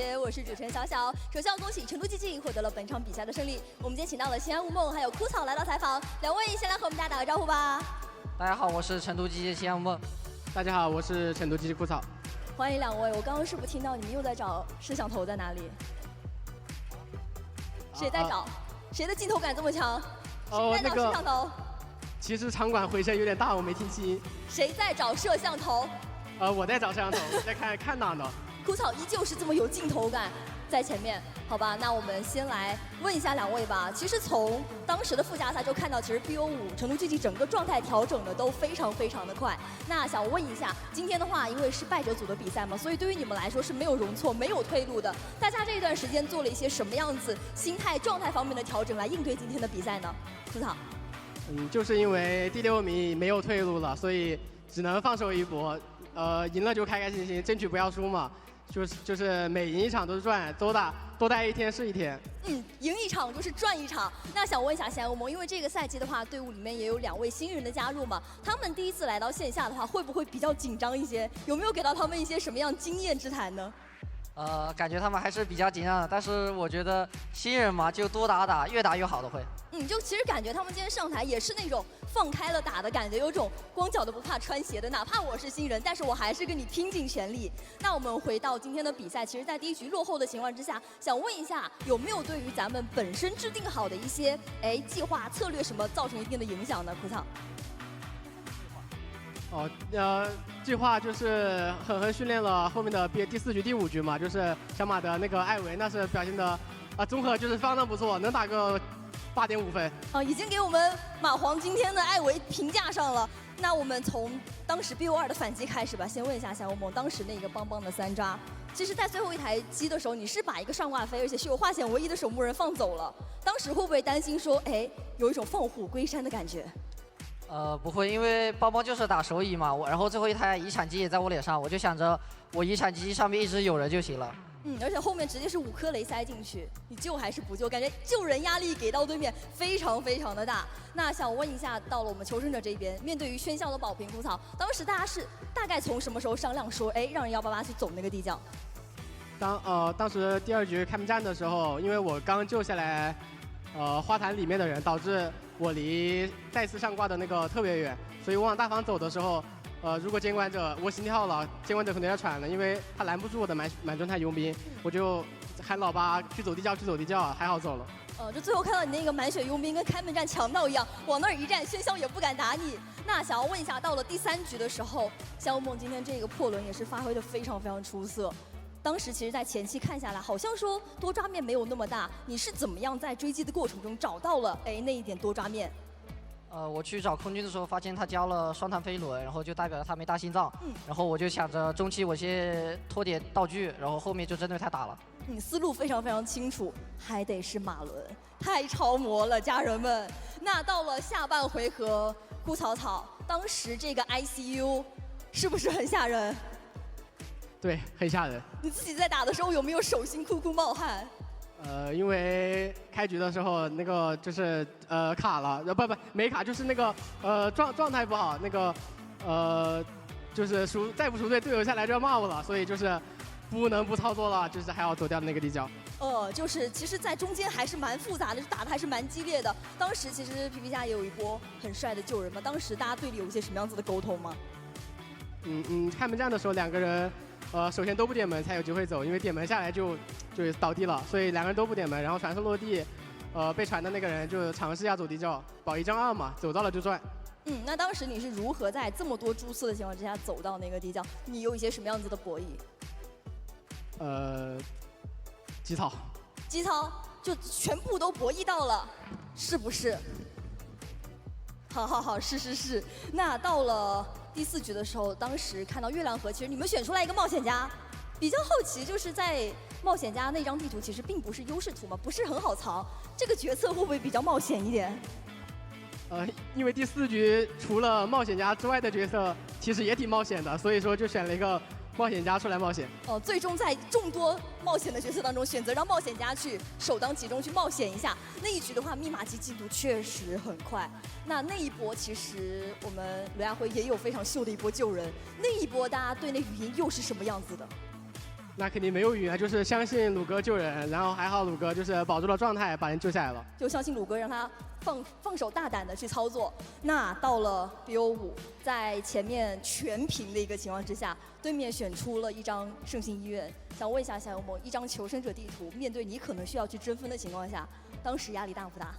节，我是主持人小小。首先要恭喜成都激进获得了本场比赛的胜利。我们今天请到了西安吴梦还有枯草来到采访，两位先来和我们大家打个招呼吧。大家好，我是成都激进西安吴梦。大家好，我是成都激进枯草。欢迎两位，我刚刚是不是听到你们又在找摄像头在哪里？谁在找？谁的镜头感这么强？谁在找摄像头？其实场馆回声有点大，我没听清。谁在找摄像头？我在找摄像头，我在看哪呢？枯草依旧是这么有镜头感在前面，好吧？那我们先来问一下两位吧。其实从当时的附加赛就看到，其实 BO5成都竞技整个状态调整的都非常的快。那想问一下，今天的话，因为是败者组的比赛嘛，所以对于你们来说是没有容错、没有退路的。大家这一段时间做了一些什么样子心态、状态方面的调整来应对今天的比赛呢？枯草。就是因为第6名没有退路了，所以只能放手一搏。赢了就开开心心，争取不要输嘛。就是每赢一场都是赚，多待一天是一天。赢一场就是赚一场。那想问一下西安吴梦，因为这个赛季的话，队伍里面也有2位新人的加入嘛，他们第一次来到线下的话，会不会比较紧张一些？有没有给到他们一些什么样经验之谈呢？感觉他们还是比较紧张的，但是我觉得新人嘛，就多打，越打越好的会。就其实感觉他们今天上台也是那种放开了打的感觉，有种光脚的不怕穿鞋的，哪怕我是新人，但是我还是跟你拼尽全力。那我们回到今天的比赛，其实在第1局落后的情况之下，想问一下有没有对于咱们本身制定好的一些计划策略什么造成一定的影响呢？枯草。计划就是狠狠训练了后面的第4局、第5局嘛，就是小马的那个艾维，那是表现的综合就是非常的不错，能打个8.5分。已经给我们马皇今天的艾维评价上了。那我们从当时 BO2 的反击开始吧。先问一下夏吴梦，当时那个邦邦的3抓，其实在最后一台机的时候，你是把一个上挂飞，而且是有化险为夷的守墓人放走了。当时会不会担心说，有一种放虎归山的感觉？不会，因为邦邦就是打手乙嘛，然后最后一台遗产机也在我脸上，我就想着我遗产机上面一直有人就行了。而且后面直接是5颗雷塞进去，你救还是不救？感觉救人压力给到对面非常的大。那想问一下，到了我们求生者这边，面对于喧嚣的保平枯草，当时大家是大概从什么时候商量说，让人188去走那个地窖？当时第2局开门战的时候，因为我刚救下来花坛里面的人，导致我离再次上挂的那个特别远，所以我往大房走的时候。如果监管者我心跳了，监管者可能要喘了，因为他拦不住我的满状态佣兵，我就喊老八去走地窖，还好走了。就最后看到你那个满血佣兵跟开门战强盗一样，往那儿一站，喧嚣也不敢打你。那想要问一下，到了第3局的时候，夏吴梦今天这个破轮也是发挥的非常出色。当时其实，在前期看下来，好像说多抓面没有那么大，你是怎么样在追击的过程中找到了那一点多抓面？我去找空军的时候，发现他交了双弹飞轮，然后就代表了他没大心脏。然后我就想着中期我先拖点道具，然后后面就针对他打了。思路非常清楚，还得是马轮，太超模了，家人们。那到了下半回合，枯草，当时这个 ICU 是不是很吓人？对，很吓人。你自己在打的时候有没有手心哭冒汗？因为开局的时候那个就是卡了，没卡，就是那个状态不好，那个就是再不赎罪，队友下来就要骂我了，所以就是不能不操作了，就是还要走掉那个地窖。就是其实，在中间还是蛮复杂的，打的还是蛮激烈的。当时其实 PP 家也有一波很帅的救人嘛，当时大家队里有一些什么样子的沟通吗？开门战的时候2个人。首先都不点门才有机会走，因为点门下来就倒地了，所以2个人都不点门，然后传送落地，被传的那个人就尝试要走地窖，保1张2嘛，走到了就赚。那当时你是如何在这么多蛛丝的情况之下走到那个地窖？你有一些什么样子的博弈？击操就全部都博弈到了，是不是？好，是。那到了第4局的时候，当时看到月亮河，其实你们选出来一个冒险家，比较好奇，就是在冒险家那张地图其实并不是优势图嘛，不是很好藏，这个决策会不会比较冒险一点？因为第4局除了冒险家之外的角色其实也挺冒险的，所以说就选了一个冒险家出来冒险。最终在众多冒险的角色当中，选择让冒险家去首当其冲去冒险一下。那一局的话，密码机进度确实很快。那一波其实我们罗亚辉也有非常秀的一波救人。那一波大家对那语音又是什么样子的？那肯定没有语言，就是相信鲁哥救人，然后还好鲁哥就是保住了状态，把人救下来了。就相信鲁哥，让他放手大胆的去操作。那到了 BO5，在前面全平的一个情况之下，对面选出了一张圣心医院。想问一下夏油萌，一张求生者地图，面对你可能需要去争分的情况下，当时压力大不大？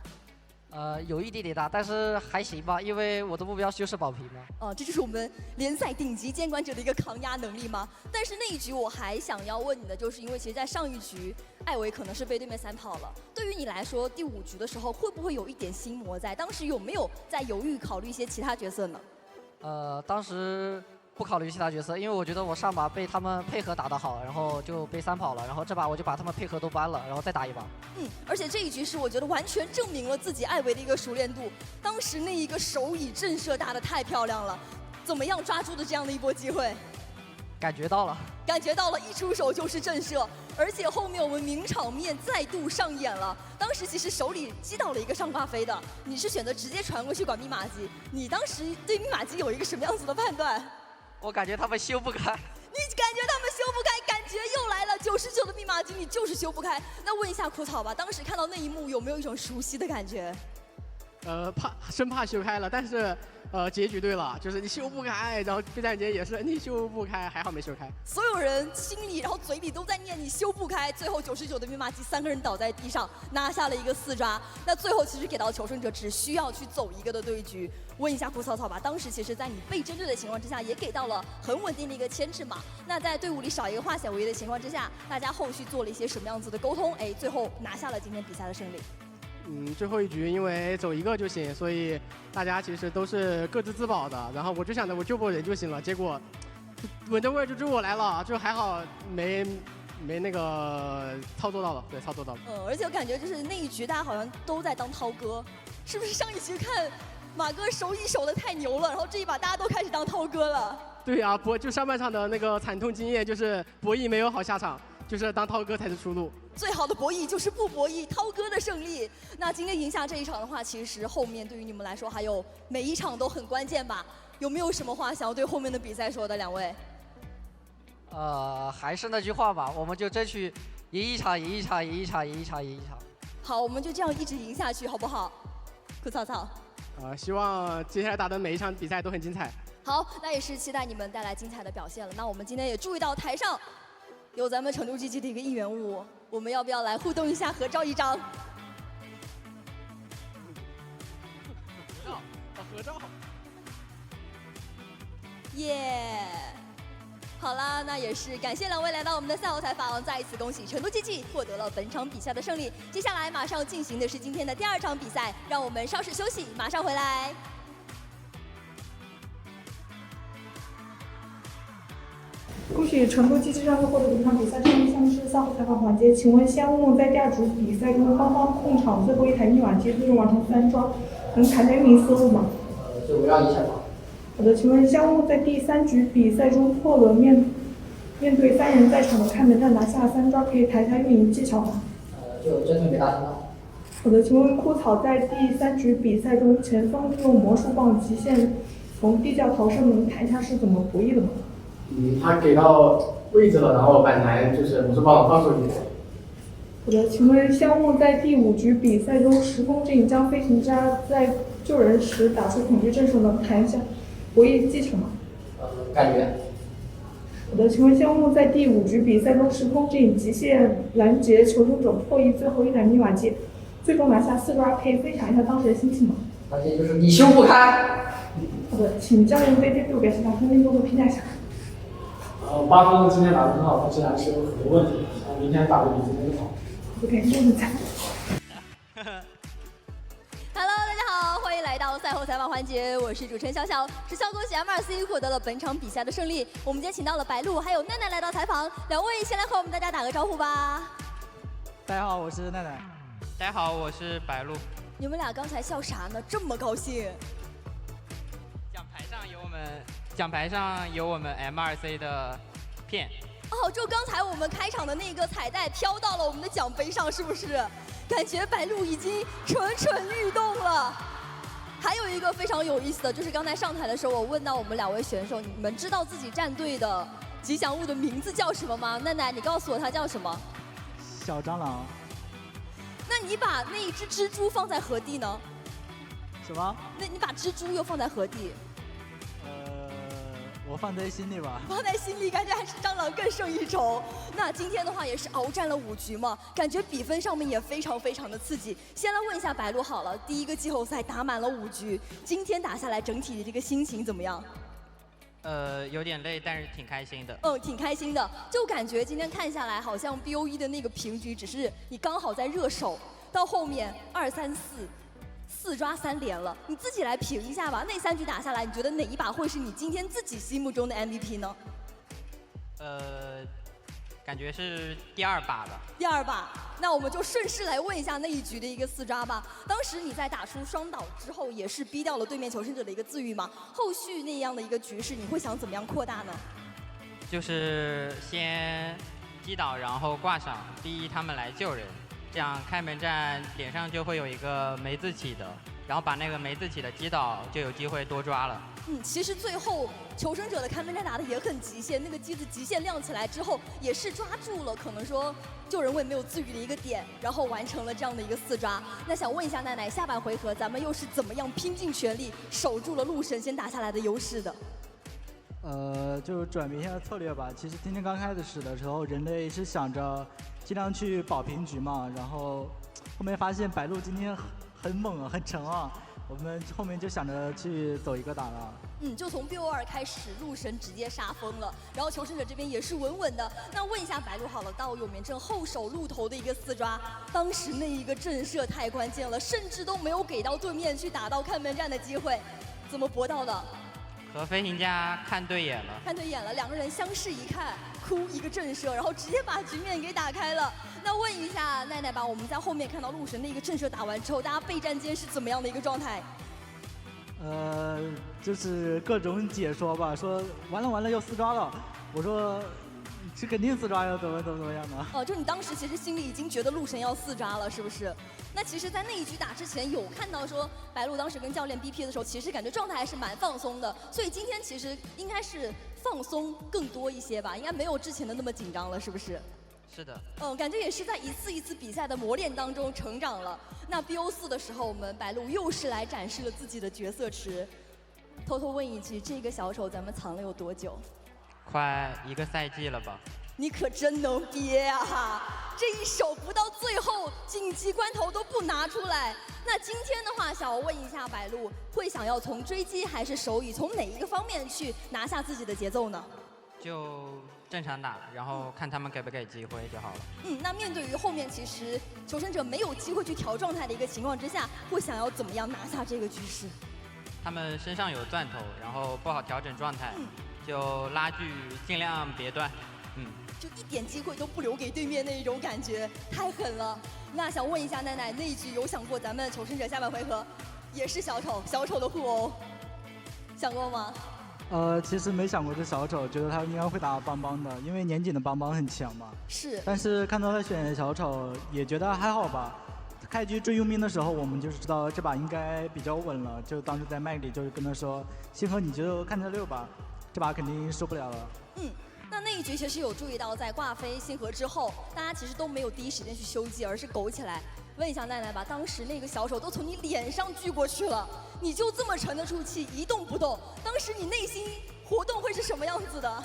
有一点点大，但是还行吧，因为我的目标就是保平嘛。这就是我们联赛顶级监管者的一个抗压能力吗？但是那一局我还想要问你的，就是因为其实，在上一局，艾维可能是被对面3跑了。对于你来说，第5局的时候会不会有一点心魔在？当时有没有在犹豫考虑一些其他角色呢？当时不考虑其他角色，因为我觉得我上把被他们配合打得好，然后就被3跑了，然后这把我就把他们配合都搬了，然后再打一把。而且这一局是我觉得完全证明了自己艾维的一个熟练度。当时那一个手椅震慑打得太漂亮了，怎么样抓住的这样的一波机会？感觉到了，一出手就是震慑，而且后面我们名场面再度上演了。当时其实手里击到了一个上挂飞的，你是选择直接传过去管密码机，你当时对密码机有一个什么样子的判断？我感觉他们修不开。你感觉他们修不开，感觉又来了99的密码机，你就是修不开。那问一下枯草吧，当时看到那一幕有没有一种熟悉的感觉？生怕修开了，但是结局对了，就是你修不开，然后备战节也是你修不开，还好没修开。所有人心里然后嘴里都在念你修不开，最后99的密码机3个人倒在地上，拿下了一个4抓。那最后其实给到求生者只需要去走一个的对局。问一下枯草草吧，当时其实在你被针对的情况之下，也给到了很稳定的一个牵制嘛。那在队伍里少一个化险为夷的情况之下，大家后续做了一些什么样子的沟通？最后拿下了今天比赛的胜利。最后一局因为走一个就行，所以大家其实都是各自自保的。然后我就想着我救波人就行了，结果稳着味儿就追我来了，就还好没那个操作到了，对，操作到了。而且我感觉就是那一局大家好像都在当涛哥，是不是上一局看马哥手椅守的太牛了，然后这一把大家都开始当涛哥了？对啊，就上半场的那个惨痛经验就是博弈没有好下场，就是当涛哥才是出路。最好的博弈就是不博弈，涛哥的胜利。那今天赢下这一场的话，其实后面对于你们来说，还有每一场都很关键吧？有没有什么话想要对后面的比赛说的，2位？还是那句话吧，我们就争取赢一场。好，我们就这样一直赢下去，好不好？枯草草。希望接下来打的每一场比赛都很精彩。好，那也是期待你们带来精彩的表现了。那我们今天也注意到台上有咱们成都 GG 的一个应援物，我们要不要来互动一下，合照一张？合照。耶！好啦，那也是感谢2位来到我们的赛后采访，再一次恭喜成都 GG 获得了本场比赛的胜利。接下来马上进行的是今天的第2场比赛，让我们稍事休息，马上回来。恭喜成都 GG 战队获得本场比赛胜利，下面是赛后采访环节。请问仙雾在第2组比赛中刚刚控场最后一台密码机，最终完成3抓，能谈谈运营思路吗？就围绕一下吧。好的，请问仙雾在第3局比赛中破了面对3人在场的看门战，拿下3抓，可以谈一下运营技巧吗？就针对没大听到。好的，请问枯草在第3局比赛中前方用魔术棒极限从地窖逃生，能谈一下是怎么博弈的吗？他给到位置了，然后反弹就是魔术棒放出去。好的，请问仙雾在第5局比赛中时空之影将飞行家在救人时打出恐惧阵术，能谈一下博弈技巧吗？感觉。好的，请问仙雾在第5局比赛中时空之影极限拦截求生者破译最后一台密码机，最终拿下4抓，可以分享一下当时的心情吗？关键就是你修不开。好的，请教练对这6给4打分多多评价一下。8分今天打得很好，但是还是有很多问题，明天打得比今天更好。OK， 谢谢赞。Hello， 大家好，欢迎来到赛后采访环节，我是主持人小小。是效恭喜 MRC 获得了本场比赛的胜利。我们今天请到了白鹿还有奈奈来到采访，2位先来和我们大家打个招呼吧。大家好，我是奈奈。大家好，我是白鹿。你们俩刚才笑啥呢？这么高兴？奖牌上有我们 MRC 的片。哦，就刚才我们开场的那个彩带飘到了我们的奖杯上，是不是？感觉白鹿已经蠢蠢欲动了。还有一个非常有意思的，就是刚才上台的时候，我问到我们2位选手，你们知道自己战队的吉祥物的名字叫什么吗？奈奈，你告诉我它叫什么？小蟑螂。那你把那一只蜘蛛放在何地呢？什么？那你把蜘蛛又放在何地？我放在心里吧。放在心里，感觉还是蟑螂更胜一筹。那今天的话也是鏖战了5局嘛，感觉比分上面也非常非常的刺激。先来问一下白鹿好了，第一个季后赛打满了5局，今天打下来整体的这个心情怎么样？有点累，但是挺开心的。挺开心的，就感觉今天看下来，好像 BO1 的那个平局只是你刚好在热手，到后面2、3、4抓3连了，你自己来评一下吧。那3局打下来，你觉得哪一把会是你今天自己心目中的 MVP 呢？感觉是第2把吧。第2把，那我们就顺势来问一下那一局的一个4抓吧。当时你在打出双倒之后，也是逼掉了对面求生者的一个自愈嘛。后续那样的一个局势，你会想怎么样扩大呢？就是先击倒，然后挂上，逼他们来救人，这样开门战脸上就会有一个梅字起的，然后把那个梅字起的击倒，就有机会多抓了。其实最后求生者的开门战打的也很极限，那个机子极限亮起来之后，也是抓住了可能说救人位没有自愈的一个点，然后完成了这样的一个4抓。那想问一下奈奈，下半回合咱们又是怎么样拼尽全力守住了鹿神先打下来的优势的？就转变一下策略吧。其实今天刚开始的时候，人类是想着尽量去保平局嘛，然后后面发现白鹿今天很猛啊，很沉啊。我们后面就想着去走一个打了。就从 BO2 开始，鹿神直接杀疯了，然后求生者这边也是稳稳的。那问一下白鹿好了，到永眠镇后手鹿头的一个4抓，当时那一个震慑太关键了，甚至都没有给到对面去打到看门战的机会，怎么搏到的？和飞行家看对眼了，看对眼了，两个人相视一看，哭一个震慑，然后直接把局面给打开了。那问一下奈奈吧，我们在后面看到鹿神的一个震慑打完之后，大家备战间是怎么样的一个状态？就是各种解说吧，说完了要4抓了，我说这肯定4抓要怎么样呢？就你当时其实心里已经觉得鹿神要4抓了，是不是？那其实，在那一局打之前，有看到说白鹿当时跟教练 BP 的时候，其实感觉状态还是蛮放松的，所以今天其实应该是放松更多一些吧，应该没有之前的那么紧张了，是不是？是的。感觉也是在一次一次比赛的磨练当中成长了。那 BO4 的时候，我们白鹿又是来展示了自己的角色池。偷偷问一句，这个小丑咱们藏了有多久？快1个赛季了吧？你可真能憋啊！这一手不到最后紧急关头都不拿出来。那今天的话，想要问一下白鹿，会想要从追击还是手语，从哪一个方面去拿下自己的节奏呢？就正常打，然后看他们给不给机会就好了。那面对于后面其实求生者没有机会去调状态的一个情况之下，会想要怎么样拿下这个局势？他们身上有钻头，然后不好调整状态，就拉锯尽量别断。就一点机会都不留给对面那一种感觉，太狠了。那想问一下奈奈，那一局有想过咱们求生者下半回合也是小丑的互殴，想过吗？其实没想过这小丑，觉得他应该会打邦邦的，因为年景的邦邦很强嘛。是。但是看到他选小丑，也觉得还好吧。开局追佣兵的时候，我们就是知道这把应该比较稳了，就当时在麦里就是跟他说，星河你就看着6吧，这把肯定受不了了。那一局其实有注意到，在挂飞星河之后，大家其实都没有第一时间去修技，而是苟起来。问一下奈奈吧，当时那个小手都从你脸上锯过去了，你就这么沉得住气，一动不动，当时你内心活动会是什么样子的？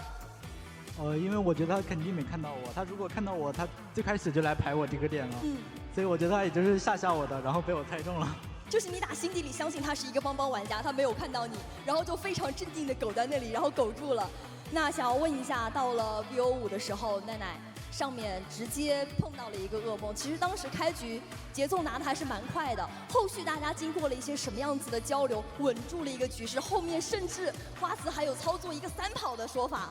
因为我觉得他肯定没看到我，他如果看到我，他最开始就来排我这个点了。所以我觉得他也就是吓我的，然后被我猜中了。就是你打心底里相信他是一个邦邦玩家，他没有看到你，然后就非常镇定的苟在那里，然后苟住了。那想要问一下，到了 BO5 的时候，奈奈上面直接碰到了一个噩梦。其实当时开局节奏拿的还是蛮快的，后续大家经过了一些什么样子的交流，稳住了一个局势，后面甚至花子还有操作一个3跑的说法。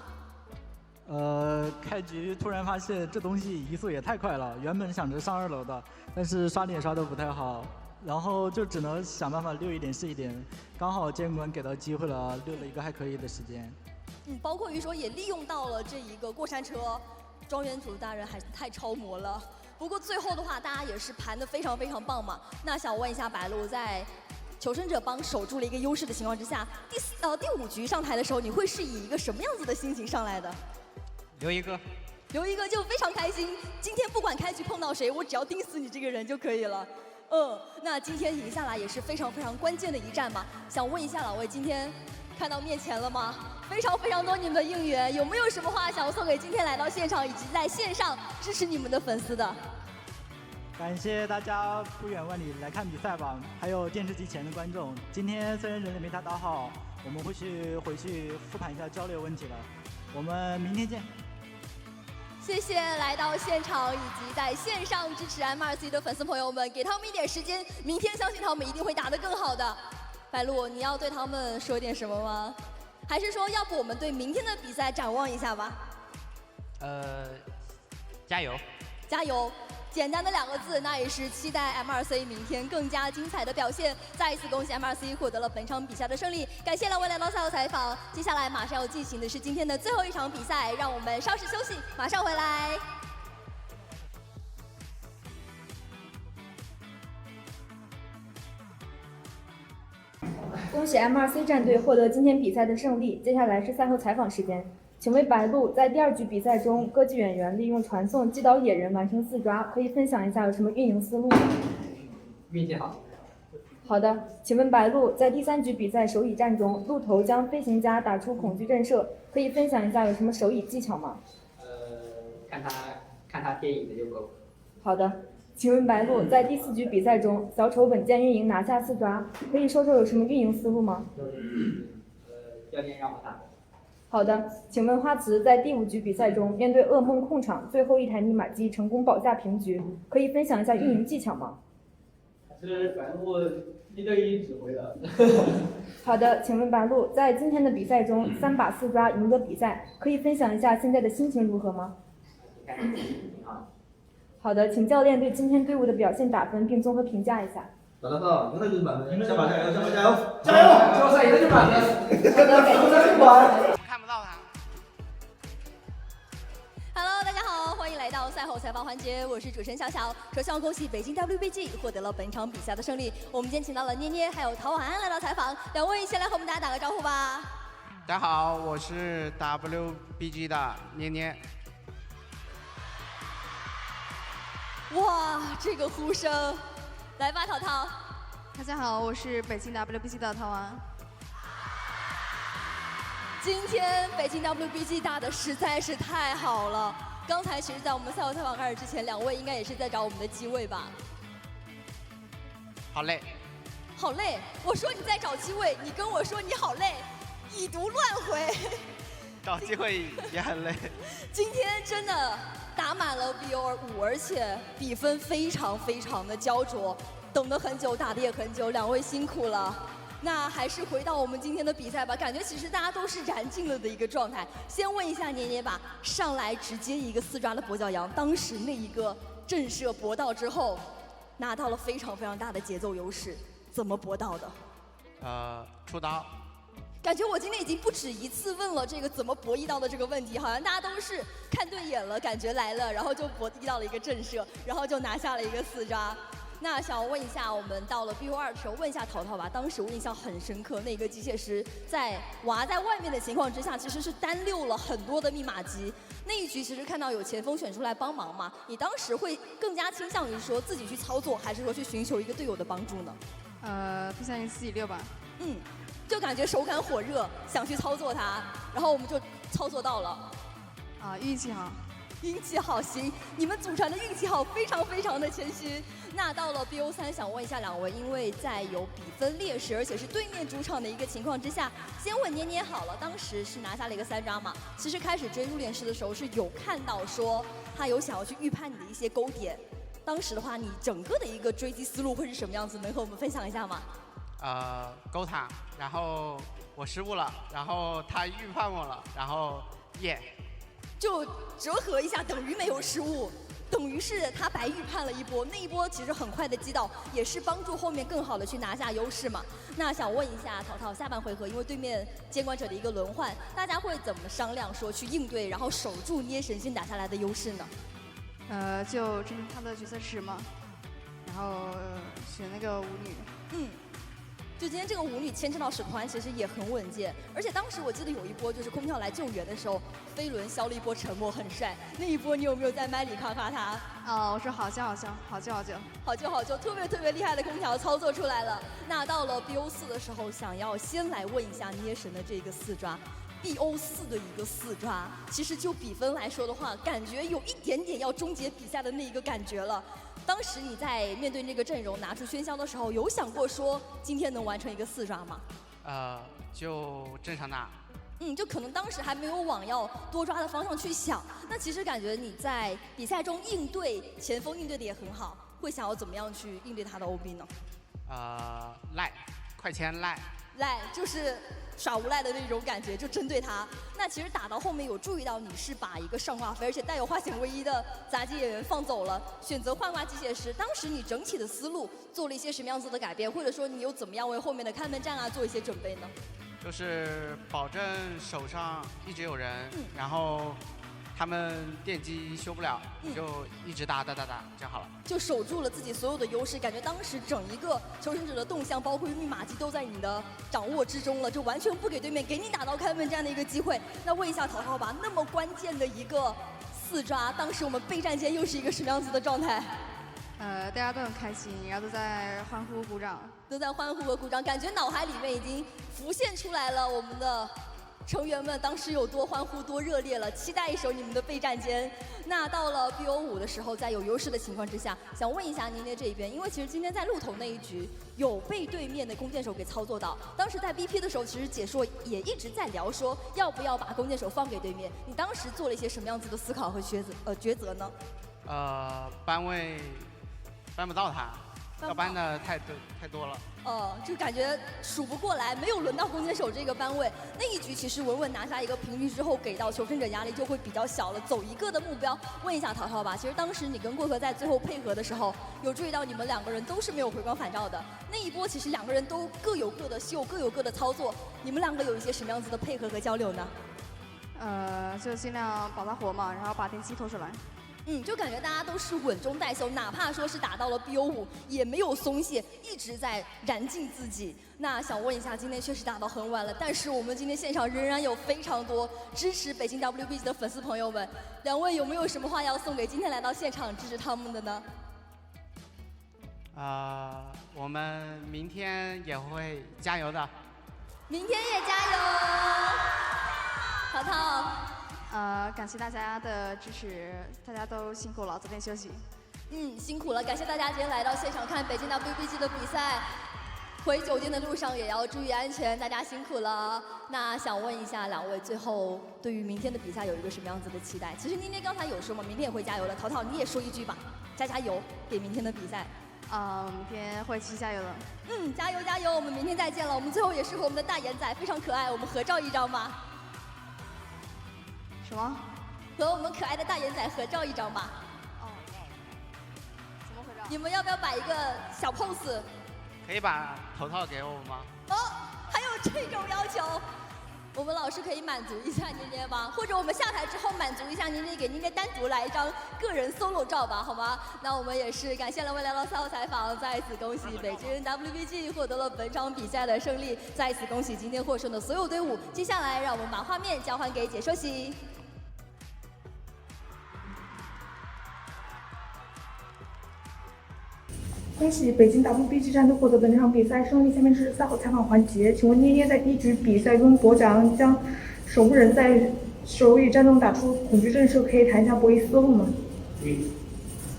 开局突然发现这东西移速也太快了，原本想着上2楼的，但是刷脸刷得不太好，然后就只能想办法溜一点是一点，刚好监管给到机会了，溜了一个还可以的时间。包括于说也利用到了这一个过山车，庄园主大人还是太超模了。不过最后的话，大家也是盘得非常非常棒嘛。那想问一下白鹿，在求生者帮守住了一个优势的情况之下，第5局上台的时候，你会是以一个什么样子的心情上来的？留一个。留一个就非常开心。今天不管开局碰到谁，我只要盯死你这个人就可以了。那今天赢下来也是非常非常关键的一战嘛。想问一下两位，今天看到面前了吗？非常非常多你们的应援，有没有什么话想送给今天来到现场以及在线上支持你们的粉丝的？感谢大家不远万里来看比赛吧，还有电视机前的观众。今天虽然人没打好，我们会回去复盘一下交流问题了。我们明天见。谢谢来到现场以及在线上支持 MRC 的粉丝朋友们，给他们一点时间，明天相信他们一定会打得更好的。白鹿，你要对他们说点什么吗？还是说，要不我们对明天的比赛展望一下吧？加油！加油！简单的2个字，那也是期待 MRC 明天更加精彩的表现。再一次恭喜 MRC 获得了本场比赛的胜利，感谢两位来到赛后采访。接下来马上要进行的是今天的最后一场比赛，让我们稍事休息，马上回来。恭喜 MRC 战队获得今天比赛的胜利，接下来是赛后采访时间。请问白鹿在第2局比赛中，歌姬演员利用传送击倒野人完成4抓，可以分享一下有什么运营思路吗？运气好。好的，请问白鹿在第3局比赛手椅战中，鹿头将飞行家打出恐惧震慑，可以分享一下有什么手椅技巧吗？看他电影的就够。好的，请问白鹿在第4局比赛中，小丑稳健运营拿下4抓，可以说说有什么运营思路吗？教练让我打。好的，请问花瓷在第5局比赛中面对噩梦控场，最后一台密码机成功保下平局，可以分享一下运营技巧吗？是白鹿1对1指挥的。好的，请问白鹿在今天的比赛中3把4抓赢得比赛，可以分享一下现在的心情如何吗？好的，请教练对今天队伍的表现打分并综合评价一下。打得好，赢了就是满分，下把加油，下把加油，加油！最后赛赢了就满分。好的，感谢。看不到他。Hello， 大家好，欢迎来到赛后采访环节，我是主持人小小。首先要恭喜北京 WBG 获得了本场比赛的胜利。我们今天请到了捏捏还有陶晚安来到采访，两位先来和我们大家打个招呼吧。大家好，我是 WBG 的捏捏。哇，这个呼声！来吧，淘淘。大家好，我是北京 WBG 的陶安。今天北京 WBG 打的实在是太好了。刚才其实，在我们赛后采访开始之前，两位应该也是在找我们的机位吧？好累。好累！我说你在找机位，你跟我说你好累，已读乱回。找机会也很累。今天真的打满了 BO5，而且比分非常非常的焦灼，等得很久，打得也很久，两位辛苦了。那还是回到我们今天的比赛吧，感觉其实大家都是燃尽了的一个状态。先问一下捏捏吧，上来直接一个4抓的跛脚羊，当时那一个震慑搏到之后，拿到了非常非常大的节奏优势，怎么搏到的？出刀。感觉我今天已经不止一次问了这个怎么搏一刀的这个问题，好像大家都是看对眼了，感觉来了，然后就搏一到了一个震慑，然后就拿下了一个4抓。那想问一下，我们到了 BO2的时候，问一下淘淘吧。当时我印象很深刻，那个机械师在娃在外面的情况之下，其实是单溜了很多的密码机。那一局其实看到有前锋选出来帮忙嘛，你当时会更加倾向于说自己去操作，还是说去寻求一个队友的帮助呢？偏向于4-6吧。就感觉手感火热，想去操作它，然后我们就操作到了。运气好。运气好，行，你们组团的运气好，非常非常的谦虚。那到了 BO3，想问一下两位，因为在有比分劣势，而且是对面主场的一个情况之下，先问捏捏好了，当时是拿下了一个3抓嘛。其实开始追入殓师的时候是有看到说他有想要去预判你的一些勾点，当时的话你整个的一个追击思路会是什么样子？能和我们分享一下吗？勾塔，然后我失误了，然后他预判我了，然后就折合一下，等于没有失误，等于是他白预判了一波，那一波其实很快的击倒，也是帮助后面更好的去拿下优势嘛。那想问一下淘淘，下半回合因为对面监管者的一个轮换，大家会怎么商量说去应对，然后守住捏神星打下来的优势呢？就针对他的角色池嘛，然后选那个舞女。就今天这个舞女牵制到史宽其实也很稳健，而且当时我记得有一波就是空调来救援的时候，飞轮消了一波沉默，很帅。那一波你有没有在麦里夸夸他？我说好救，特别厉害的空调操作出来了。那到了 BO4的时候，想要先来问一下捏神的这个4抓。BO4的一个4抓，其实就比分来说的话，感觉有一点点要终结比赛的那一个感觉了。当时你在面对那个阵容拿出喧嚣的时候，有想过说今天能完成一个4抓吗？就正常打。就可能当时还没有往要多抓的方向去想。那其实感觉你在比赛中应对前锋应对的也很好，会想要怎么样去应对他的 OB 呢？赖，快签赖。赖就是耍无赖的那种感觉，就针对他。那其实打到后面有注意到你是把一个上挂飞而且带有化险为夷的杂技演员放走了，选择换挂机械师。当时你整体的思路做了一些什么样子的改变，或者说你有怎么样为后面的看门战做一些准备呢？就是保证手上一直有人，然后他们电机修不了，就一直打就好了。就守住了自己所有的优势，感觉当时整一个求生者的动向，包括密码机都在你的掌握之中了，就完全不给对面给你打到开门战的一个机会。那问一下淘淘吧，那么关键的一个4抓，当时我们备战间又是一个什么样子的状态？大家都很开心，然后都在欢呼鼓掌，和鼓掌，感觉脑海里面已经浮现出来了我们的成员们当时有多欢呼多热烈了，期待一手你们的备战间。那到了 BO5的时候，在有优势的情况之下，想问一下捏捏这一边，因为其实今天在鹿头那一局有被对面的弓箭手给操作到，当时在 BP 的时候，其实解说也一直在聊说要不要把弓箭手放给对面，你当时做了一些什么样子的思考和抉择呢？搬位搬不到他，要搬的太多了。就感觉数不过来，没有轮到弓箭手这个班位。那一局其实稳稳拿下一个平局之后，给到求生者压力就会比较小了，走一个的目标。问一下淘淘吧，其实当时你跟过河在最后配合的时候，有注意到你们2个人都是没有回光返照的。那一波其实2个人都各有各的秀，各有各的操作。你们2个有一些什么样子的配合和交流呢？就尽量保他活嘛，然后把电机拖出来。就感觉大家都是稳中带秀，哪怕说是打到了 BO5，也没有松懈，一直在燃尽自己。那想问一下，今天确实打到很晚了，但是我们今天现场仍然有非常多支持北京 WBG 的粉丝朋友们，2位有没有什么话要送给今天来到现场支持他们的呢？我们明天也会加油的。明天也加油，淘淘。感谢大家的支持，大家都辛苦了，早点休息。辛苦了，感谢大家今天来到现场看北京 WBG 的比赛。回酒店的路上也要注意安全，大家辛苦了。那想问一下2位，最后对于明天的比赛有一个什么样子的期待？其实妮妮刚才有说嘛，明天也会加油的。淘淘你也说一句吧，加油，给明天的比赛。明天会继续加油的。加油，我们明天再见了。我们最后也是和我们的大眼仔非常可爱，我们合照一张吧。什么？和我们可爱的大眼仔合照一张吧。怎么合照？你们要不要摆一个小 pose？ 可以把头套给我吗？还有这种要求，我们老师可以满足一下妮妮吗？或者我们下台之后满足一下妮妮，给妮妮单独来一张个人 solo 照吧，好吗？那我们也是感谢2位来到赛后采访，再次恭喜北京 WBG 获得了本场比赛的胜利，再次恭喜今天获胜的所有队伍。接下来让我们把画面交还给解说席。恭喜北京 WBG 战队获得本场比赛胜利。下面是赛后采访环节，请问捏捏在第1局比赛中，博奖将守护人在手里战中打出恐惧震慑，可以谈一下博弈思路吗？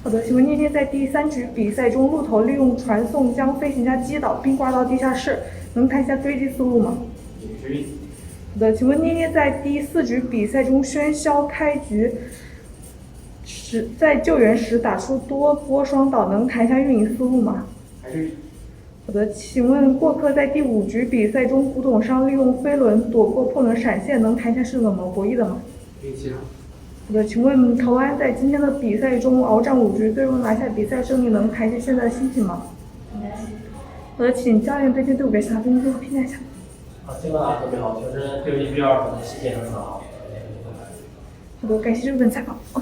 好的，请问捏捏在第3局比赛中，鹿头利用传送将飞行家击倒并挂到地下室，能谈一下追击思路吗？好的，请问捏捏在第4局比赛中，喧嚣开局在救援时打出多波双倒，能谈一下运营思路吗？好的，请问过客在第5局比赛中，古董商利用飞轮躲过破轮闪现，能谈一下是怎么博弈的吗？好的，请问投安在今天的比赛中鏖战5局，最终拿下比赛胜利，能谈一下现在的心情吗？好的，请教练对这队伍给下分最后评价一下。今晚打得特别好，确实对1比2可能心情很好。好的，感谢这份采访。OK。